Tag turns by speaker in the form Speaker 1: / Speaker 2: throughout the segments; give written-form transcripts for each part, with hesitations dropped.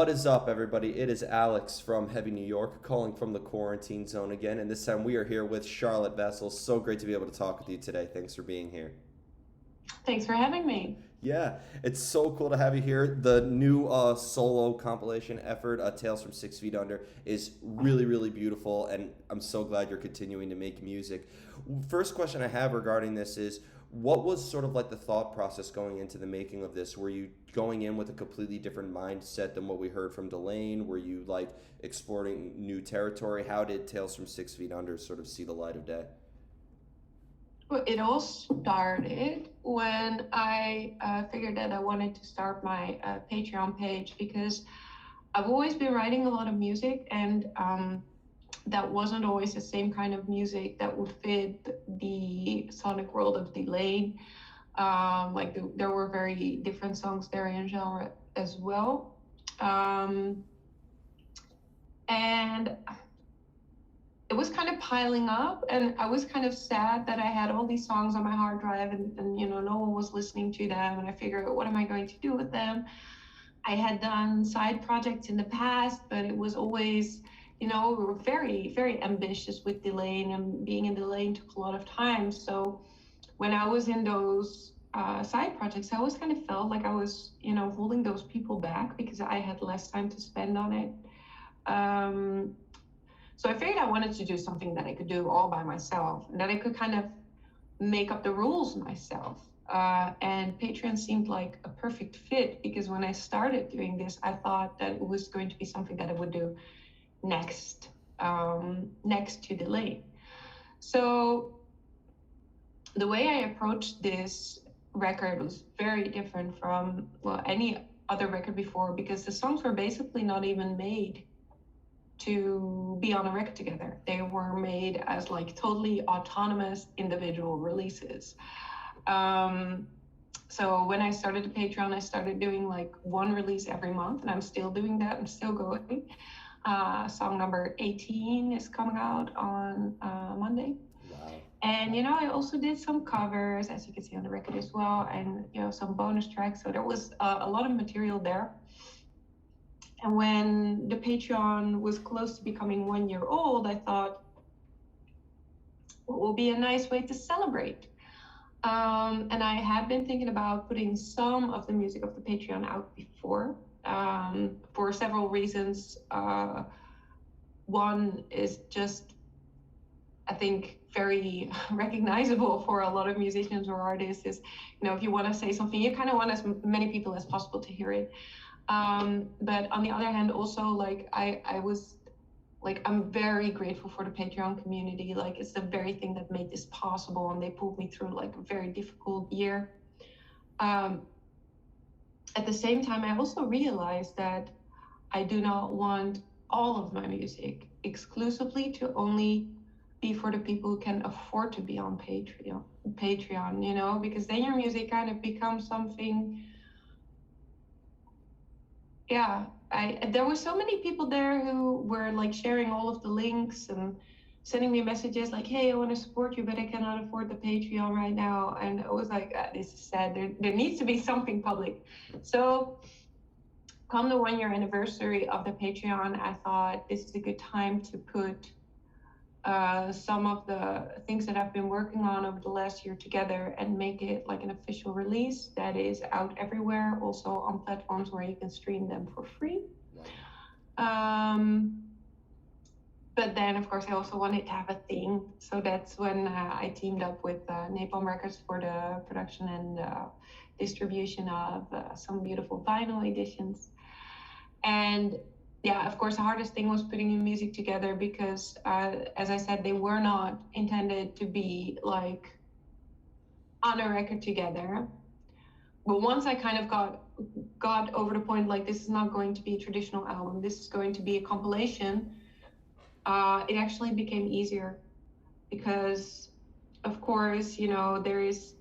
Speaker 1: What is up, everybody? It is Alex from Heavy New York calling from the quarantine zone again, and this time we are here with Charlotte Wessels. So great to be able to talk with you today. Thanks for being here.
Speaker 2: Thanks for having me.
Speaker 1: Yeah, it's so cool to have you here. The new solo compilation effort, Tales from 6 Feet Under, is really, really beautiful, and I'm so glad you're continuing to make music. First question I have regarding this is, what was sort of like the thought process going into the making of this? Were you going in with a completely different mindset than what we heard from Delane? Were you like exploring new territory? How did Tales from 6 Feet Under sort of see the light of day?
Speaker 2: Well, it all started when I figured that I wanted to start my Patreon page because I've always been writing a lot of music, and that wasn't always the same kind of music that would fit the sonic world of Delane. There were very different songs there in genre as well. Um, and it was kind of piling up, and I was kind of sad that I had all these songs on my hard drive, and no one was listening to them, and I figured, what am I going to do with them? I had done side projects in the past, but it was always, we were very, very ambitious with Delane, and being in Delane took a lot of time. So when I was in those side projects, I always kind of felt like I was, holding those people back because I had less time to spend on it. Um, so I figured I wanted to do something that I could do all by myself, and that I could kind of make up the rules myself. And Patreon seemed like a perfect fit because when I started doing this, I thought that it was going to be something that I would do next to Delay. So the way I approached this record was very different from any other record before, because the songs were basically not even made to be on a record together. They were made as like totally autonomous individual releases. Um, so when I started the Patreon, I started doing like one release every month, and I'm still doing that. I'm still going. Song number 18 is coming out on Monday.
Speaker 1: Wow.
Speaker 2: And I also did some covers, as you can see on the record as well, and some bonus tracks. So there was a lot of material there. And when the Patreon was close to becoming 1 year old, I thought, what will be a nice way to celebrate? And I had been thinking about putting some of the music of the Patreon out before, for several reasons. One is just, I think, very recognizable for a lot of musicians or artists is, if you want to say something, you kind of want as many people as possible to hear it. But on the other hand, also, like, I was like, I'm very grateful for the Patreon community. Like, it's the very thing that made this possible, and they pulled me through like a very difficult year. Um, at the same time, I also realized that I do not want all of my music exclusively to only be for the people who can afford to be on Patreon, because then your music kind of becomes something. Yeah, there were so many people there who were like sharing all of the links and sending me messages like, hey, I want to support you, but I cannot afford the Patreon right now. And I was like, this is sad. There needs to be something public. So come the 1 year anniversary of the Patreon, I thought this is a good time to put some of the things that I've been working on over the last year together and make it like an official release that is out everywhere, also on platforms where you can stream them for free. Um, but then, of course, I also wanted to have a theme. So that's when I teamed up with Napalm Records for the production and distribution of some beautiful vinyl editions. And yeah, of course, the hardest thing was putting the music together because, as I said, they were not intended to be like on a record together. But once I kind of got over the point, like, this is not going to be a traditional album, this is going to be a compilation, it actually became easier because, of course, there is,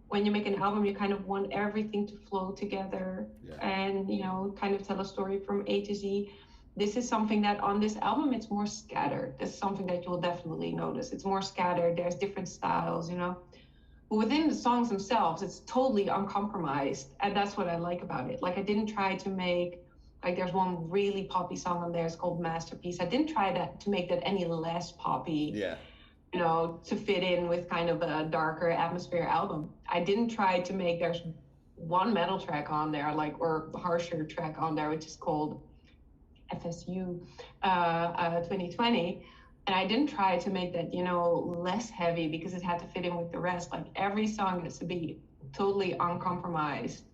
Speaker 2: when you make an album, you kind of want everything to flow together.
Speaker 1: Yeah.
Speaker 2: And, kind of tell a story from A to Z. This is something that on this album, it's more scattered. This is something that you'll definitely notice. It's more scattered. There's different styles, But within the songs themselves, it's totally uncompromised. And that's what I like about it. Like, I didn't try to make Like there's one really poppy song on there. It's called Masterpiece. I didn't try that to make that any less poppy,
Speaker 1: Yeah.
Speaker 2: to fit in with kind of a darker atmosphere album. I didn't try to make, there's one metal track on there, like, or harsher track on there, which is called FSU 2020. And I didn't try to make that, less heavy because it had to fit in with the rest. Like every song has to be totally uncompromised.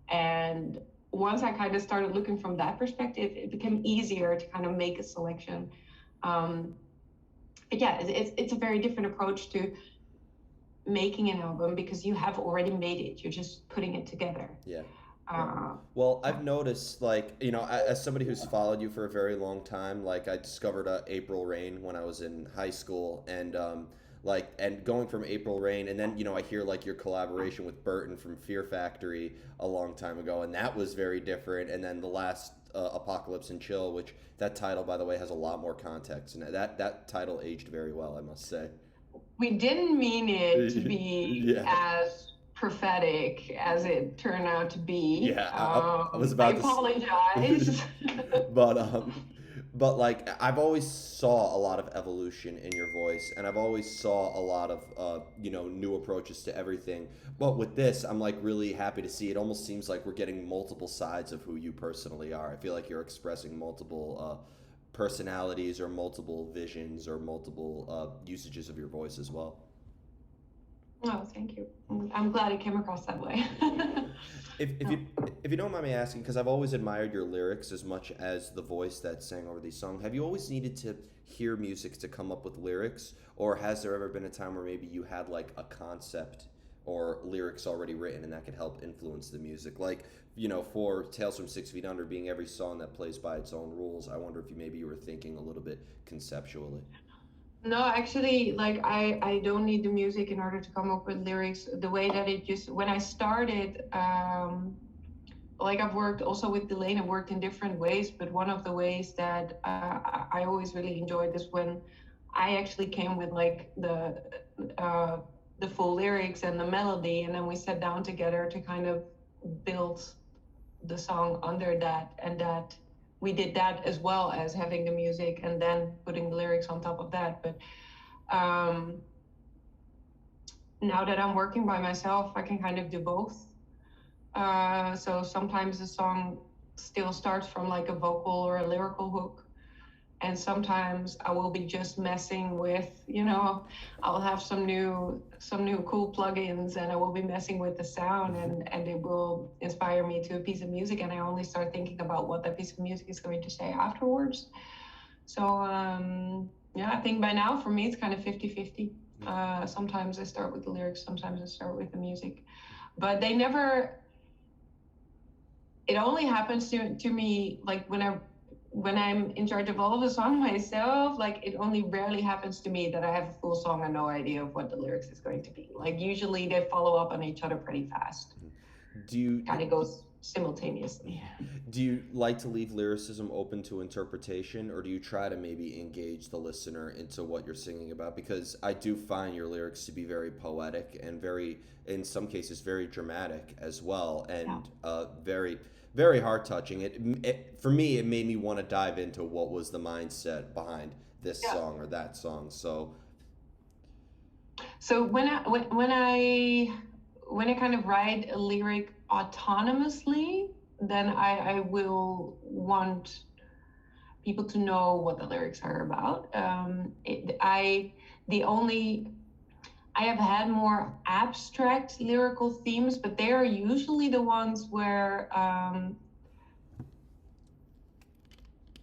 Speaker 2: And once I kind of started looking from that perspective, it became easier to kind of make a selection. But yeah, it's a very different approach to making an album because you have already made it. You're just putting it together.
Speaker 1: Yeah. Well,
Speaker 2: So
Speaker 1: I've noticed, like, as somebody who's followed you for a very long time, like, I discovered April Rain when I was in high school, and and going from April Rain, and then I hear like your collaboration with Burton from Fear Factory a long time ago, and that was very different. And then the last Apocalypse and Chill, which that title, by the way, has a lot more context, and that title aged very well, I must say.
Speaker 2: we didn't mean it to be
Speaker 1: Yeah.
Speaker 2: as prophetic as it turned out to be.
Speaker 1: Yeah, I was
Speaker 2: I
Speaker 1: about to.
Speaker 2: apologize.
Speaker 1: But but like I've always saw a lot of evolution in your voice, and I've always saw a lot of new approaches to everything. But with this, I'm like really happy to see. It almost seems like we're getting multiple sides of who you personally are. I feel like you're expressing multiple personalities or multiple visions or multiple usages of your voice as well.
Speaker 2: Oh, thank you. I'm glad it came across that way.
Speaker 1: If you don't mind me asking, because I've always admired your lyrics as much as the voice that sang over these songs, have you always needed to hear music to come up with lyrics, or has there ever been a time where maybe you had like a concept or lyrics already written and that could help influence the music? Like, for Tales from 6 Feet Under being every song that plays by its own rules, I wonder if you were thinking a little bit conceptually.
Speaker 2: No, actually, like I don't need the music in order to come up with lyrics. The way that it just when I started, like I've worked also with Delane, I worked in different ways, but one of the ways that I always really enjoyed is when I actually came with like the full lyrics and the melody, and then we sat down together to kind of build the song under that, and that we did that as well as having the music and then putting the lyrics on top of that. But now that I'm working by myself, I can kind of do both. So sometimes the song still starts from like a vocal or a lyrical hook, and sometimes I will be just messing with, I'll have some new cool plugins, and I will be messing with the sound, and it will inspire me to a piece of music, and I only start thinking about what that piece of music is going to say afterwards. So yeah, I think by now for me it's kind of 50-50. Sometimes I start with the lyrics, sometimes I start with the music, but it only happens to me like when I'm in charge of all of the song myself. Like it only rarely happens to me that I have a full song and no idea of what the lyrics is going to be. Like usually they follow up on each other pretty fast.
Speaker 1: Do you
Speaker 2: Kind of goes simultaneously.
Speaker 1: do you like to leave lyricism open to interpretation, or do you try to maybe engage the listener into what you're singing about? Because I do find your lyrics to be very poetic and very, in some cases, very dramatic as well, and very very heart touching. It for me, it made me want to dive into what was the mindset behind this song or that song.
Speaker 2: So when I kind of write a lyric autonomously, then I will want people to know what the lyrics are about. The only I have had more abstract lyrical themes, but they are usually the ones where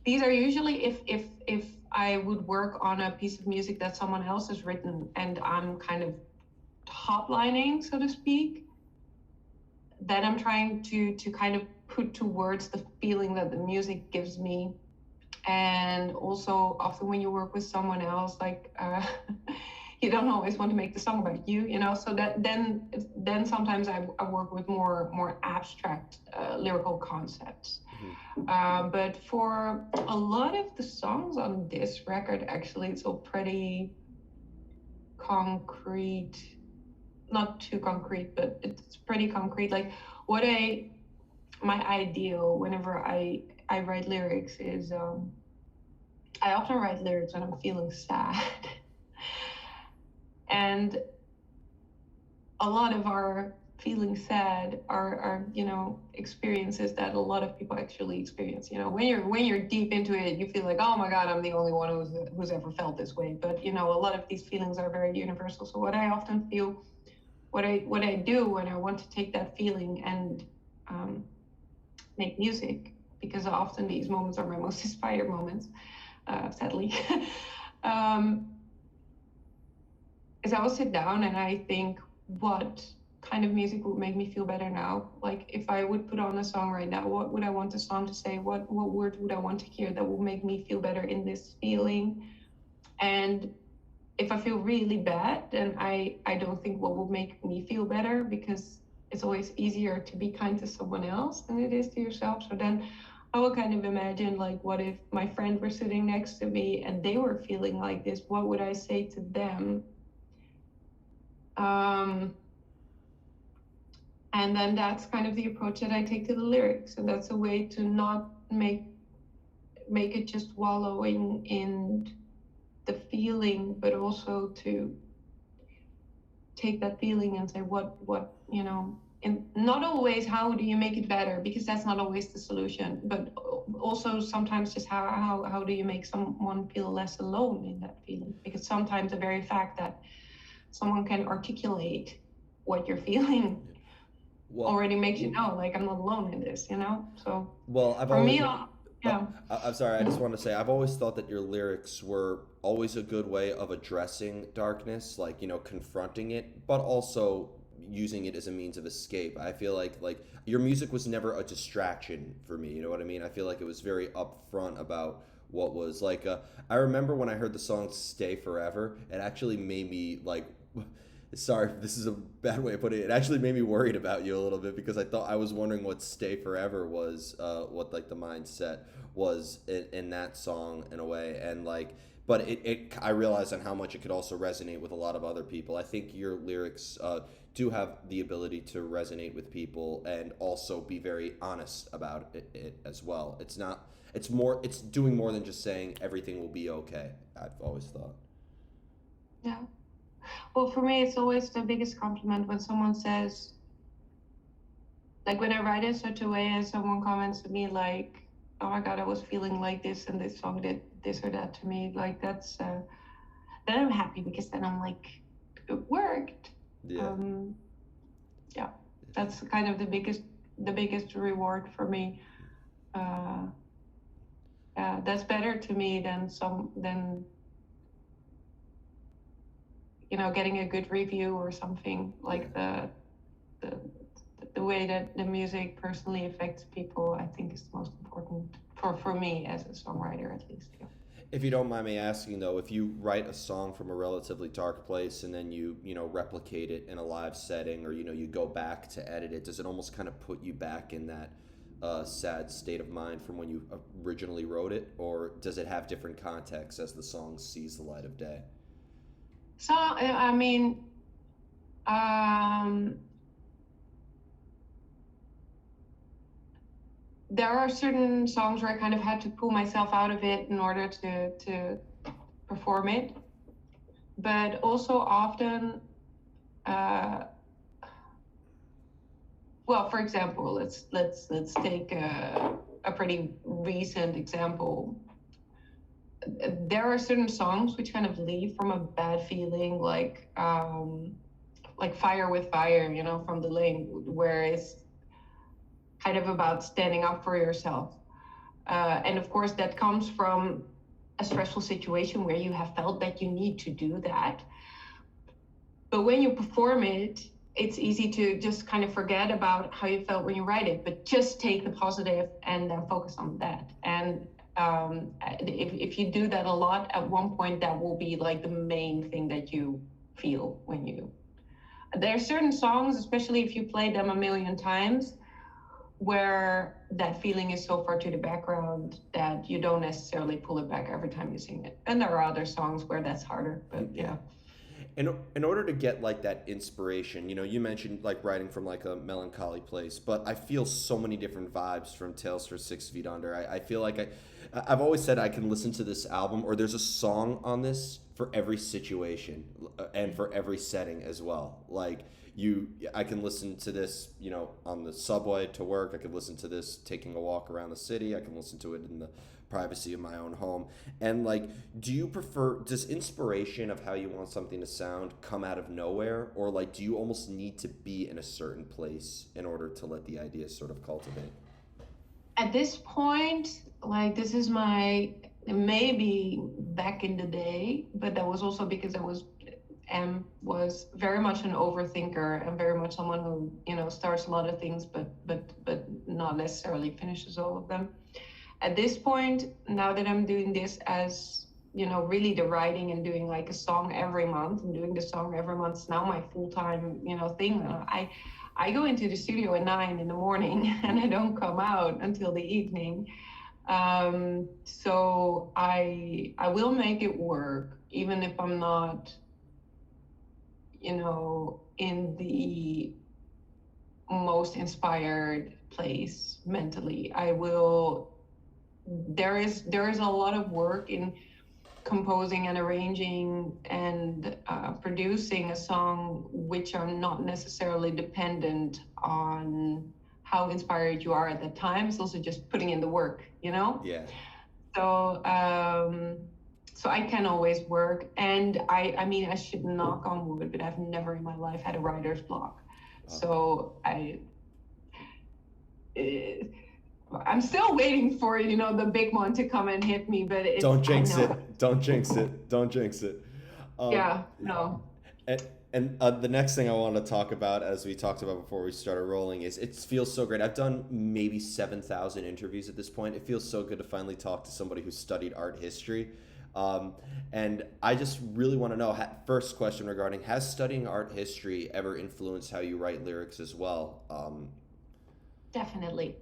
Speaker 2: these are usually if I would work on a piece of music that someone else has written and I'm kind of top lining, so to speak, then I'm trying to kind of put to words the feeling that the music gives me. And also often when you work with someone else, like you don't always want to make the song about you, so that then sometimes I work with more abstract lyrical concepts. But for a lot of the songs on this record, actually it's all pretty concrete. Not too concrete, but it's pretty concrete. Like my ideal whenever I I write lyrics is I often write lyrics when I'm feeling sad. And a lot of our feeling sad are experiences that a lot of people actually experience. When you're deep into it, you feel like, oh my god, I'm the only one who's ever felt this way. But a lot of these feelings are very universal. So what I often feel, what I do when I want to take that feeling and um, make music, because often these moments are my most inspired moments, sadly. um, is I will sit down and I think, what kind of music would make me feel better now? Like, if I would put on a song right now, what would I want the song to say? What words would I want to hear that would make me feel better in this feeling? And if I feel really bad, then I don't think what will make me feel better, because it's always easier to be kind to someone else than it is to yourself. So then I will kind of imagine, like, what if my friend were sitting next to me and they were feeling like this? What would I say to them? Um, and then that's kind of the approach that I take to the lyrics, and that's a way to not make it just wallowing in the feeling, but also to take that feeling and say, what and not always how do you make it better, because that's not always the solution, but also sometimes just how do you make someone feel less alone in that feeling, because sometimes the very fact that someone can articulate what you're feeling
Speaker 1: Well,
Speaker 2: already makes you know, like, I'm not alone in this. So
Speaker 1: well, I've
Speaker 2: for me,
Speaker 1: always.
Speaker 2: yeah.
Speaker 1: I'm sorry. I just want to say I've always thought that your lyrics were always a good way of addressing darkness, like confronting it, but also using it as a means of escape. I feel like your music was never a distraction for me. You know what I mean? I feel like it was very upfront about what was like. I remember when I heard the song "Stay Forever," it actually made me like. Sorry, this is a bad way of putting it. It actually made me worried about you a little bit because I was wondering what "Stay Forever" was, what like the mindset was in that song in a way, and like, but it I realized on how much it could also resonate with a lot of other people. I think your lyrics do have the ability to resonate with people and also be very honest about it as well. It's doing more than just saying everything will be okay. I've always thought.
Speaker 2: Yeah. Well, for me, it's always the biggest compliment when someone says, like, when I write in such a way and someone comments to me like, oh my god, I was feeling like this and this song did this or that to me, like, that's then I'm happy, because then I'm like, it worked.
Speaker 1: Yeah.
Speaker 2: um yeah, that's kind of the biggest reward for me. uh yeah, that's better to me than getting a good review or something,
Speaker 1: Yeah.
Speaker 2: like the the way that the music personally affects people, I think, is the most important for me as a songwriter, at least. Yeah.
Speaker 1: If you don't mind me asking, though, if you write a song from a relatively dark place and then you replicate it in a live setting, or you go back to edit it, does it almost kind of put you back in that sad state of mind from when you originally wrote it, or does it have different context as the song sees the light of day?
Speaker 2: So I mean, um, there are certain songs where I kind of had to pull myself out of it in order to perform it, but also often, uh, well, for example, let's take a pretty recent example. There are certain songs which kind of leave from a bad feeling, like Fire with Fire, from the Lane, where it's kind of about standing up for yourself. And of course, that comes from a stressful situation where you have felt that you need to do that. But when you perform it, it's easy to just kind of forget about how you felt when you write it, but just take the positive and then focus on that. And if you do that a lot, at one point, that will be like the main thing that you feel when you. There are certain songs, especially if you play them a million times, where that feeling is so far to the background that you don't necessarily pull it back every time you sing it. And there are other songs where that's harder, but yeah.
Speaker 1: In order to get like that inspiration, you mentioned like writing from like a melancholy place, but I feel so many different vibes from Tales for 6 Feet Under. I feel like I've always said I can listen to this album, or there's a song on this for every situation and for every setting as well. Like I can listen to this, on the subway to work. I can listen to this taking a walk around the city. I can listen to it in the privacy of my own home. And like, does inspiration of how you want something to sound come out of nowhere, or like do you almost need to be in a certain place in order to let the ideas sort of cultivate?
Speaker 2: At this point, like this is my maybe back in the day, but that was also because I was very much an overthinker and very much someone who starts a lot of things but not necessarily finishes all of them. At this point, now that I'm doing this as really the writing and doing like a song every month and doing the song every month is now my full-time thing. I go into the studio at 9 in the morning and I don't come out until the evening. So I will make it work even if I'm not in the most inspired place mentally. I will. There is a lot of work in composing and arranging and producing a song, which are not necessarily dependent on how inspired you are at that time. It's also just putting in the work.
Speaker 1: Yeah.
Speaker 2: So so I can always work, and I mean I should knock on wood, but I've never in my life had a writer's block. So I'm still waiting for the big one to come and hit me, but
Speaker 1: Don't
Speaker 2: I
Speaker 1: jinx
Speaker 2: know.
Speaker 1: it. Don't jinx it. Don't jinx it. Um,
Speaker 2: Yeah, no.
Speaker 1: and the next thing I want to talk about, as we talked about before we started rolling, is it feels so great. I've done maybe 7,000 interviews at this point. It feels so good to finally talk to somebody who studied art history. And I just really want to know, first question regarding, has studying art history ever influenced how you write lyrics as well?
Speaker 2: Definitely.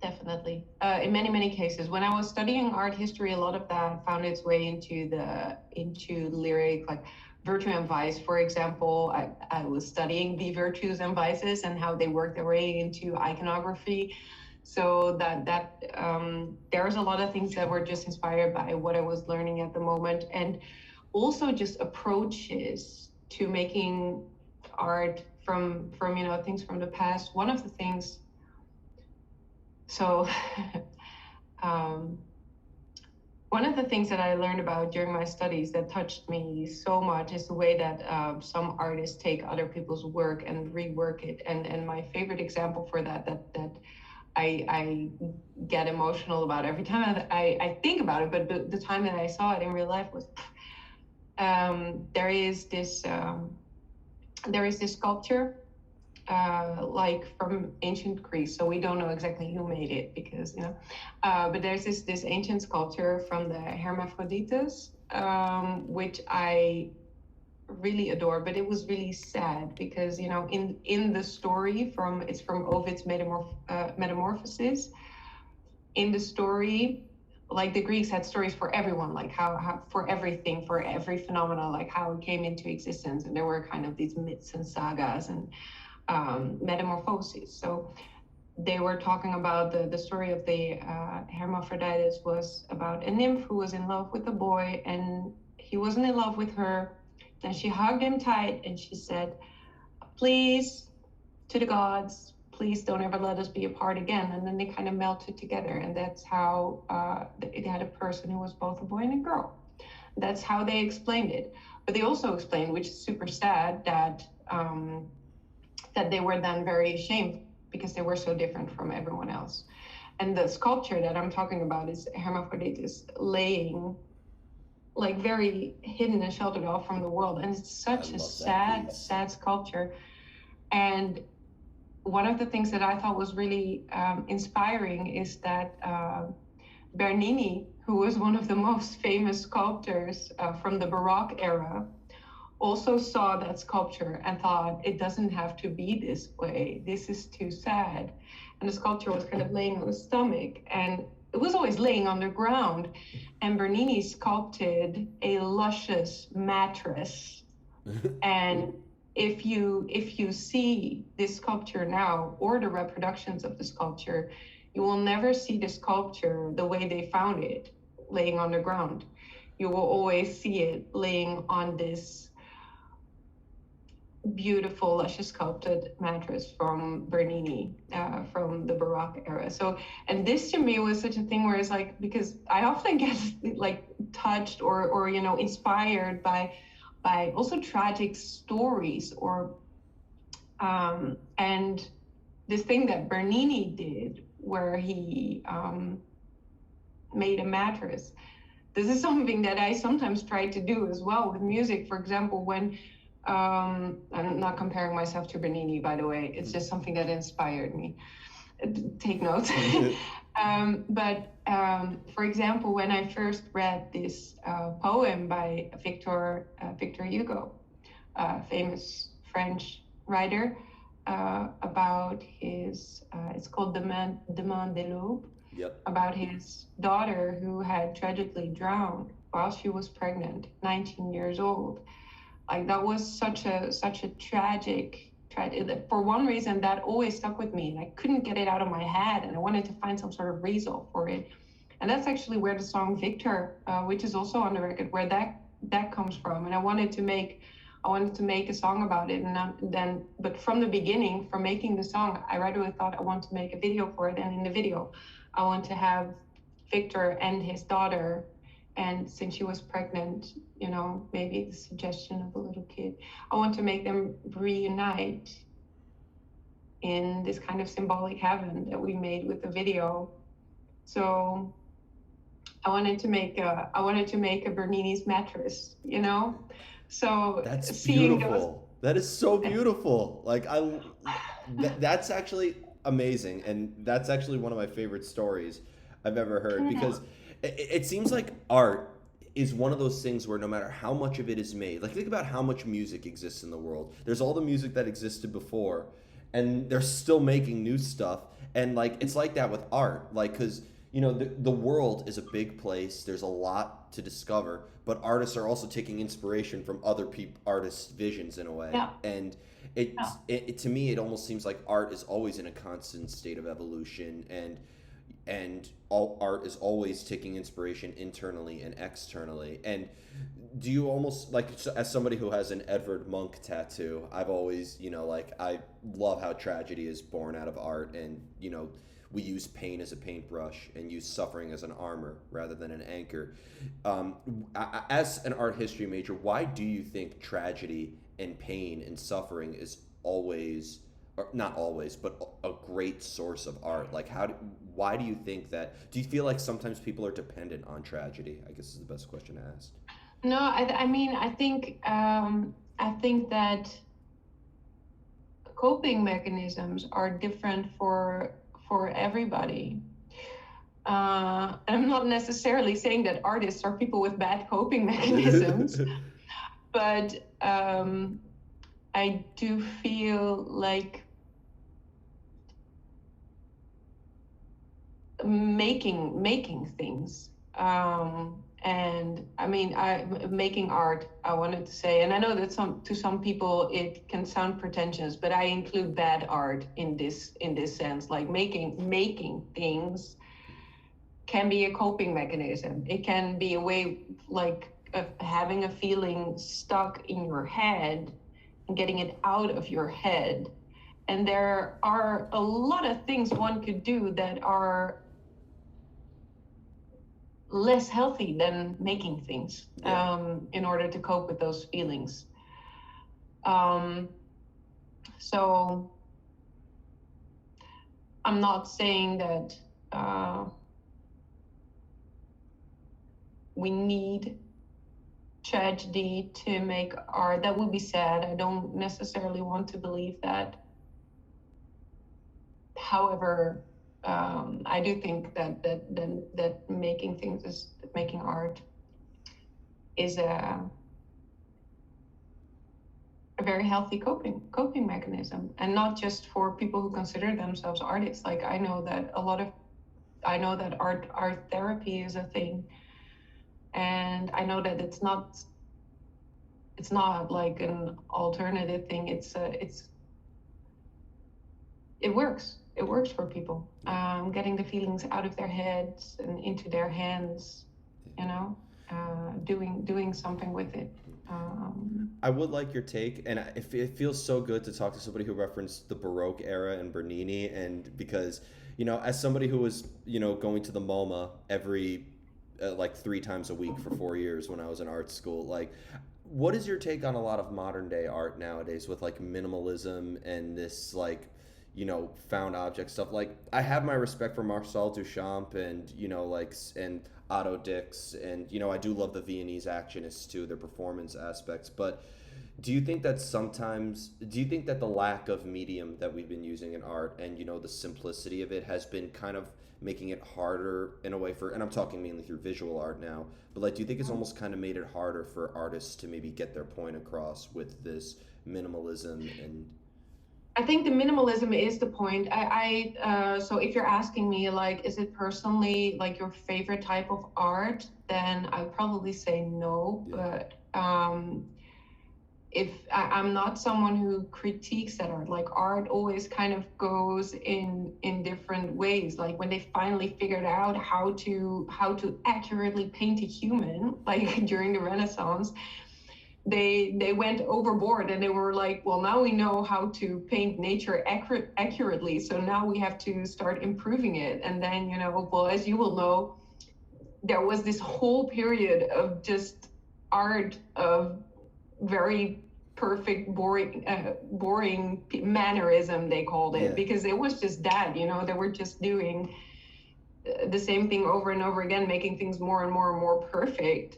Speaker 2: Definitely. In many, many cases. When I was studying art history, a lot of that found its way into lyric, like virtue and vice, for example. I was studying the virtues and vices and how they work their way into iconography. So that there's a lot of things that were just inspired by what I was learning at the moment, and also just approaches to making art from things from the past. One of the things so um, one of the things that I learned about during my studies that touched me so much is the way that some artists take other people's work and rework it. And my favorite example for that I get emotional about every time I think about it, but the time that I saw it in real life was there is this sculpture like from ancient Greece. So we don't know exactly who made it because but there's this ancient sculpture from the Hermaphroditus, which I really adore. But it was really sad because in the story it's from Ovid's Metamorphoses. In the story, like the Greeks had stories for everyone, like how for everything, for every phenomenon, like how it came into existence, and there were kind of these myths and sagas and metamorphoses. So they were talking about the story of the Hermaphroditus was about a nymph who was in love with a boy, and he wasn't in love with her. Then she hugged him tight and she said, please, to the gods, please don't ever let us be apart again. And then they kind of melted together, and that's how it had a person who was both a boy and a girl. That's how they explained it. But they also explained, which is super sad, that they were then very ashamed because they were so different from everyone else. And the sculpture that I'm talking about is Hermaphroditus laying like very hidden and sheltered off from the world. And it's such a sad sculpture. And one of the things that I thought was really inspiring is that Bernini, who was one of the most famous sculptors from the Baroque era, also saw that sculpture and thought, it doesn't have to be this way. This is too sad. And the sculpture was kind of laying on his stomach, and it was always laying on the ground. And Bernini sculpted a luscious mattress And if you see this sculpture now or the reproductions of the sculpture, you will never see the sculpture the way they found it, laying on the ground. You will always see it laying on this beautiful, luscious sculpted mattress from Bernini, from the Baroque era. So, and this to me was such a thing where it's like, because I often get like touched or inspired by also tragic stories or and this thing that Bernini did where he made a mattress. This is something that I sometimes try to do as well with music. For example, when I'm not comparing myself to Bernini, by the way, it's just something that inspired me. Take notes. But for example, when I first read this poem by Victor Hugo, famous French writer, about his, it's called Demain de l'Aube,
Speaker 1: Yep.
Speaker 2: about his daughter who had tragically drowned while she was pregnant, 19 years old. Like that was such a tragic for one reason that always stuck with me, and I couldn't get it out of my head, and I wanted to find some sort of resolve for it. And that's actually where the song Victor, which is also on the record, where that comes from. And I wanted to make a song about it. And then but from the beginning, from making the song, I right away thought I want to make a video for it. And in the video I want to have Victor and his daughter, and since she was pregnant, maybe the suggestion of a little kid, I want to make them reunite in this kind of symbolic heaven that we made with the video. So I wanted to make a Bernini's mattress, So
Speaker 1: That's
Speaker 2: seeing those,
Speaker 1: beautiful. That is so beautiful. Like that's actually amazing, and that's actually one of my favorite stories I've ever heard
Speaker 2: yeah,
Speaker 1: because it seems like art is one of those things where no matter how much of it is made, like think about how much music exists in the world. There's all the music that existed before, and they're still making new stuff, and like it's like that with art, like because the world is a big place. There's a lot to discover, but artists are also taking inspiration from other artists' visions in a way.
Speaker 2: yeah,
Speaker 1: And
Speaker 2: yeah,
Speaker 1: to me, it almost seems like art is always in a constant state of evolution, and all art is always taking inspiration internally and externally. And do you almost like, as somebody who has an Edvard Munch tattoo, I've always, like I love how tragedy is born out of art, and we use pain as a paintbrush and use suffering as an armor rather than an anchor. As an art history major, why do you think tragedy and pain and suffering is always, or not always, but a great source of art? Like, why do you think that? Do you feel like sometimes people are dependent on tragedy? I guess is the best question to ask.
Speaker 2: no, I mean, I think that coping mechanisms are different for everybody. I'm not necessarily saying that artists are people with bad coping mechanisms, but I do feel like making things. And I mean, I making art. I wanted to say, and I know that some people it can sound pretentious, but I include bad art in this sense. Like making things can be a coping mechanism. It can be a way like of having a feeling stuck in your head and getting it out of your head. And there are a lot of things one could do that are less healthy than making things
Speaker 1: Yeah.
Speaker 2: in order to cope with those feelings. Um, so I'm not saying that we need tragedy to make art. That would be sad. I don't necessarily want to believe that. However, I do think that making art is a very healthy coping mechanism, and not just for people who consider themselves artists. Like I know that art therapy is a thing, and I know that it's not like an alternative thing. It works. It works for people. Getting the feelings out of their heads and into their hands, you know, doing something with it.
Speaker 1: I would like your take, and it feels so good to talk to somebody who referenced the Baroque era and Bernini, and because, as somebody who was, going to the MoMA every like 3 times a week for 4 years when I was in art school, like, what is your take on a lot of modern day art nowadays with like minimalism and this like, found object stuff? Like, I have my respect for Marcel Duchamp and and Otto Dix, and I do love the Viennese actionists too, their performance aspects. But do you think that the lack of medium that we've been using in art and the simplicity of it has been kind of making it harder in a way for, and I'm talking mainly through visual art now, but like, do you think it's almost kind of made it harder for artists to maybe get their point across with this minimalism and
Speaker 2: I think the minimalism is the point. So if you're asking me, like, is it personally like your favorite type of art, then I'd probably say no.
Speaker 1: yeah,
Speaker 2: But if I'm not someone who critiques that art, like art always kind of goes in different ways. Like when they finally figured out how to accurately paint a human, like during the Renaissance, they went overboard and they were like, well, now we know how to paint nature accurately, so now we have to start improving it. And then, well, as you will know, there was this whole period of just art of very perfect boring mannerism, they called it,
Speaker 1: yeah,
Speaker 2: because it was just that, they were just doing the same thing over and over again, making things more and more and more perfect,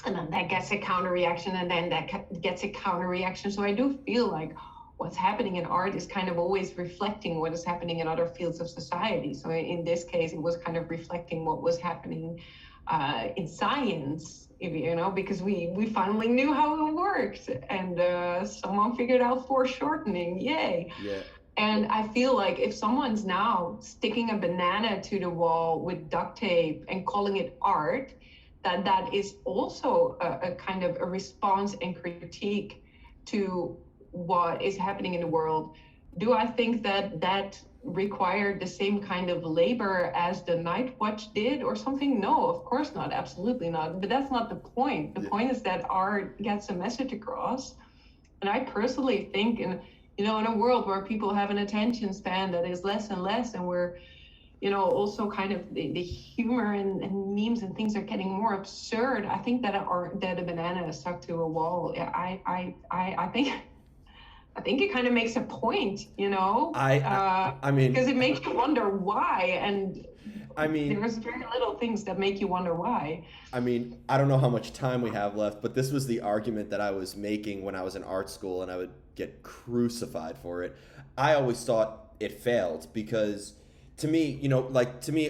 Speaker 2: and then that gets a counter reaction, and then that gets a counter reaction. So I do feel like what's happening in art is kind of always reflecting what is happening in other fields of society. So in this case, it was kind of reflecting what was happening in science, because we finally knew how it worked, and someone figured out foreshortening. Yay!
Speaker 1: yeah.
Speaker 2: And I feel like if someone's now sticking a banana to the wall with duct tape and calling it art, that is also a kind of a response and critique to what is happening in the world. Do I think that required the same kind of labor as the Night Watch did or something? No, of course not, absolutely not. But that's not the point. The
Speaker 1: Yeah.
Speaker 2: point is that art gets a message across. And I personally think in a world where people have an attention span that is less and less, and where also kind of the humor and memes and things are getting more absurd. I think that a banana is stuck to a wall. I think it kind of makes a point,
Speaker 1: I mean,
Speaker 2: because it makes you wonder why, and
Speaker 1: I mean,
Speaker 2: there's very little things that make you wonder why.
Speaker 1: I don't know how much time we have left, but this was the argument that I was making when I was in art school and I would get crucified for it. I always thought it failed because to me,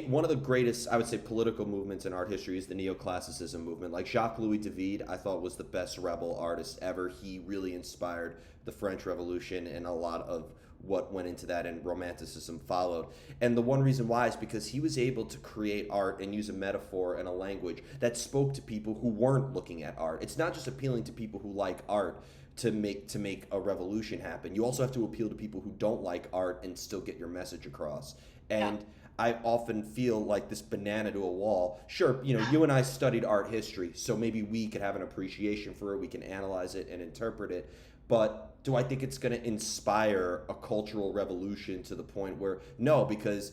Speaker 1: one of the greatest, I would say, political movements in art history is the neoclassicism movement. Like Jacques-Louis David, I thought was the best rebel artist ever. He really inspired the French Revolution and a lot of what went into that, and romanticism followed. And the one reason why is because he was able to create art and use a metaphor and a language that spoke to people who weren't looking at art. It's not just appealing to people who like art to make a revolution happen. You also have to appeal to people who don't like art and still get your message across.
Speaker 2: Yeah.
Speaker 1: And I often feel like this banana to a wall. Sure, you and I studied art history, so maybe we could have an appreciation for it. We can analyze it and interpret it. But do I think it's going to inspire a cultural revolution to the point where no? Because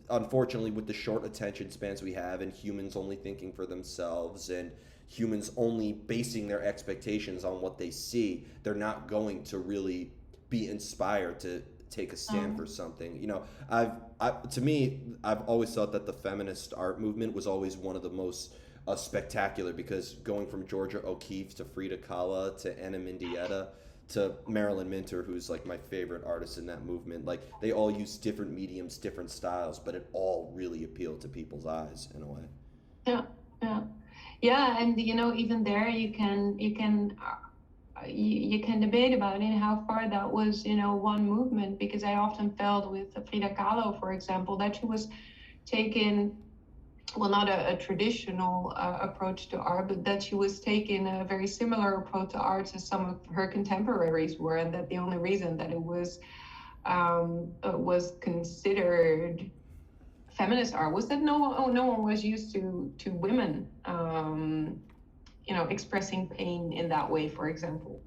Speaker 1: unfortunately, with the short attention spans we have, and humans only thinking for themselves, and humans only basing their expectations on what they see, they're not going to really be inspired to take a stand for something. To me, I've always thought that the feminist art movement was always one of the most spectacular, because going from Georgia O'Keeffe to Frida Kahlo to Anna Mendieta to Marilyn Minter, who's like my favorite artist in that movement, like they all use different mediums, different styles, but it all really appealed to people's eyes in a way.
Speaker 2: Yeah, yeah, yeah. And even there, you can debate about it, how far that was, one movement, because I often felt with Frida Kahlo, for example, that she was taken well, not a traditional approach to art, but that she was taking a very similar approach to art as some of her contemporaries were, and that the only reason that it was considered feminist art was that no one was used to women, expressing pain in that way. For example,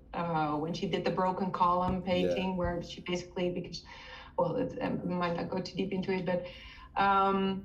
Speaker 2: when she did the broken column
Speaker 1: Yeah.
Speaker 2: painting, where she basically, because, well, I might not go too deep into it, but um,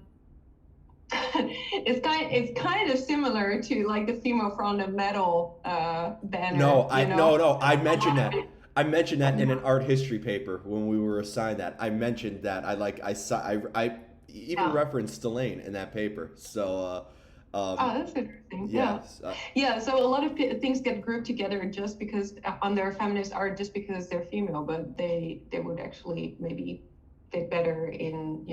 Speaker 2: it's kind of similar to like the female from the metal
Speaker 1: No,
Speaker 2: banner,
Speaker 1: I no no. I mentioned that. I mentioned that in an art history paper when we were assigned that. I mentioned that. I saw. I even
Speaker 2: Yeah.
Speaker 1: referenced Delane in that paper. So,
Speaker 2: Oh, that's interesting. Yeah.
Speaker 1: yes,
Speaker 2: Yeah. So a lot of things get grouped together just because under feminist art, just because they're female, but they would actually maybe fit better in,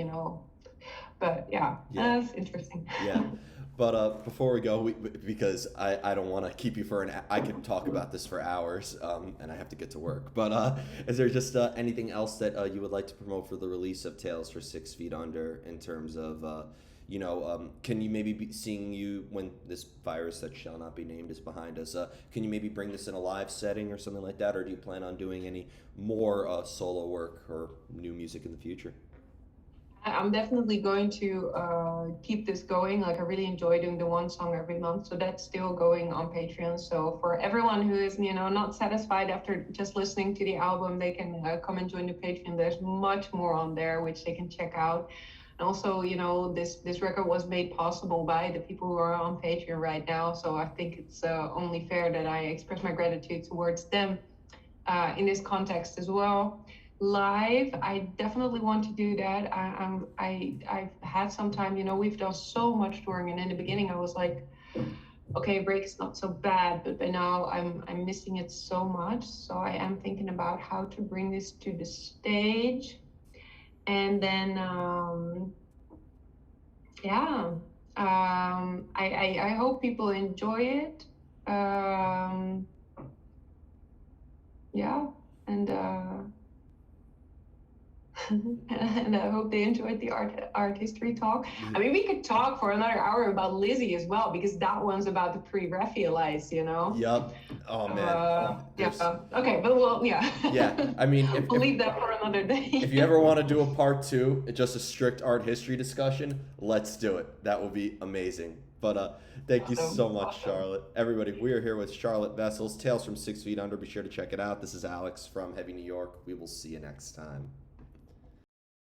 Speaker 2: but yeah,
Speaker 1: yeah.
Speaker 2: that's interesting.
Speaker 1: Yeah, but before we go, because I don't want to keep you for I could talk about this for hours, and I have to get to work. But is there just anything else that you would like to promote for the release of Tales for 6 Feet Under in terms of, can you maybe be seeing you when this virus that shall not be named is behind us? Can you maybe bring this in a live setting or something like that, or do you plan on doing any more solo work or new music in the future?
Speaker 2: I'm definitely going to keep this going. Like, I really enjoy doing the one song every month, so that's still going on Patreon. So for everyone who is, not satisfied after just listening to the album, they can come and join the Patreon. There's much more on there which they can check out. And also, this record was made possible by the people who are on Patreon right now. So I think it's only fair that I express my gratitude towards them in this context as well. Live, I definitely want to do that. I've had some time. We've done so much touring, and in the beginning, I was like, okay, break is not so bad, but by now I'm missing it so much. So I am thinking about how to bring this to the stage, and then yeah, I hope people enjoy it. Um, yeah, and. And I hope they enjoyed the art history talk. I mean, we could talk for another hour about Lizzie as well, because that one's about the pre-Raphaelites.
Speaker 1: Yep. Oh man,
Speaker 2: Yeah.
Speaker 1: there's
Speaker 2: Okay, but well, yeah.
Speaker 1: yeah. I mean,
Speaker 2: We'll leave that for another
Speaker 1: if you
Speaker 2: day.
Speaker 1: ever want to do a part two, just a strict art history discussion, let's do it. That would be amazing. But thank you
Speaker 2: Awesome.
Speaker 1: so much,
Speaker 2: Awesome.
Speaker 1: Charlotte. Everybody, we are here with Charlotte Vessels, Tales from 6 Feet Under. Be sure to check it out. This is Alex from Heavy New York. We will see you next time.